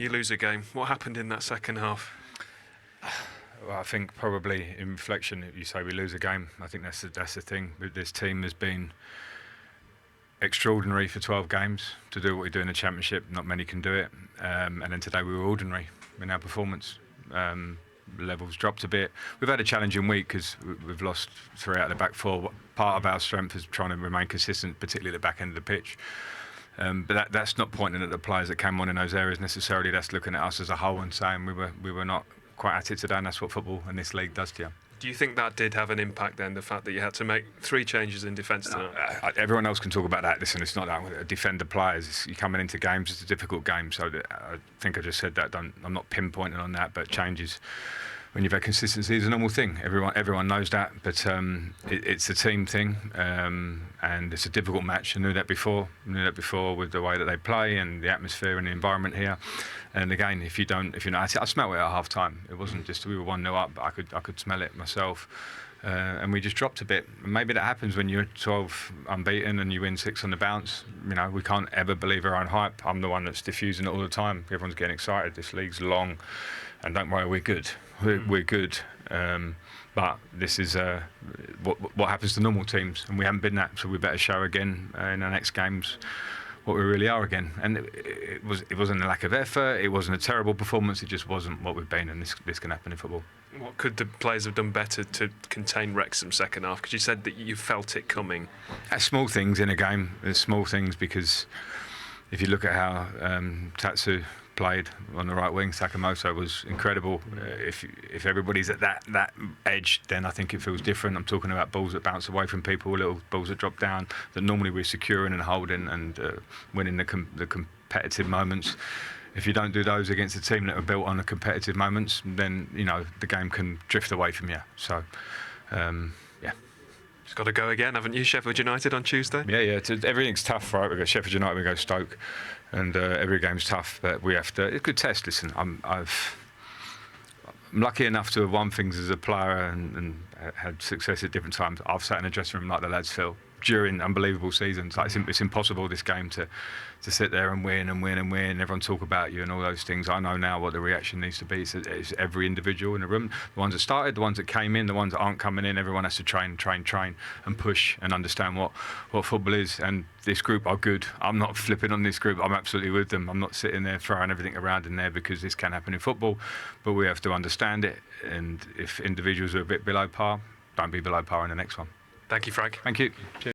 You lose a game. What happened in that second half? Well, I think probably in reflection, you say we lose a game. I think that's the thing. This team has been extraordinary for 12 games to do what we do in the Championship. Not many can do it. And then today we were ordinary in our performance. Levels dropped a bit. We've had a challenging week because we've lost 3 out of the back 4. Part of our strength is trying to remain consistent, particularly at the back end of the pitch. But that's not pointing at the players that came on in those areas necessarily. That's looking at us as a whole and saying we were not quite at it today, and that's what football and this league does to you. Do you think that did have an impact then, the fact that you had to make 3 changes in defence tonight? Everyone else can talk about that. Listen, it's not that. Defender players, you're coming into games, it's a difficult game. So I think I just said that. I'm not pinpointing on that, but changes when you've had consistency is a normal thing. Everyone knows that, but it's a team thing, and it's a difficult match. I knew that before with the way that they play and the atmosphere and the environment here. And again, if you're not, I smell it at half time. It wasn't just we were 1-0 up, but I could smell it myself. And we just dropped a bit. Maybe that happens when you're 12 unbeaten and you win 6 on the bounce. You know, we can't ever believe our own hype. I'm the one that's diffusing it all the time. Everyone's getting excited. This league's long, and don't worry, we're good. We're good. But this is what happens to normal teams, and we haven't been that. So we better show again in our next games what we really are again. And it wasn't a lack of effort. It wasn't a terrible performance. It just wasn't what we've been, and this can happen in football. What could the players have done better to contain Wrexham's second half? Because you said that you felt it coming. That's small things in a game. There's small things because if you look at how Tatsu played on the right wing, Sakamoto was incredible. If everybody's at that edge, then I think it feels different. I'm talking about balls that bounce away from people, little balls that drop down that normally we're securing and holding and winning the competitive moments. If you don't do those against a team that are built on the competitive moments, then the game can drift away from you. So, yeah. Just got to go again, haven't you? Sheffield United on Tuesday. Yeah. Everything's tough, right? We got Sheffield United, we go Stoke, and every game's tough. But we have to. It's a good test. Listen, I'm lucky enough to have won things as a player and had success at different times. I've sat in a dressing room like the lads feel during unbelievable seasons. Like it's impossible this game to sit there and win and win and win. Everyone talk about you and all those things. I know now what the reaction needs to be. It's every individual in the room. The ones that started, the ones that came in, the ones that aren't coming in. Everyone has to train and push and understand what football is. And this group are good. I'm not flipping on this group. I'm absolutely with them. I'm not sitting there throwing everything around in there because this can happen in football. But we have to understand it. And if individuals are a bit below par, don't be below par in the next one. Thank you, Frank. Thank you. Cheers.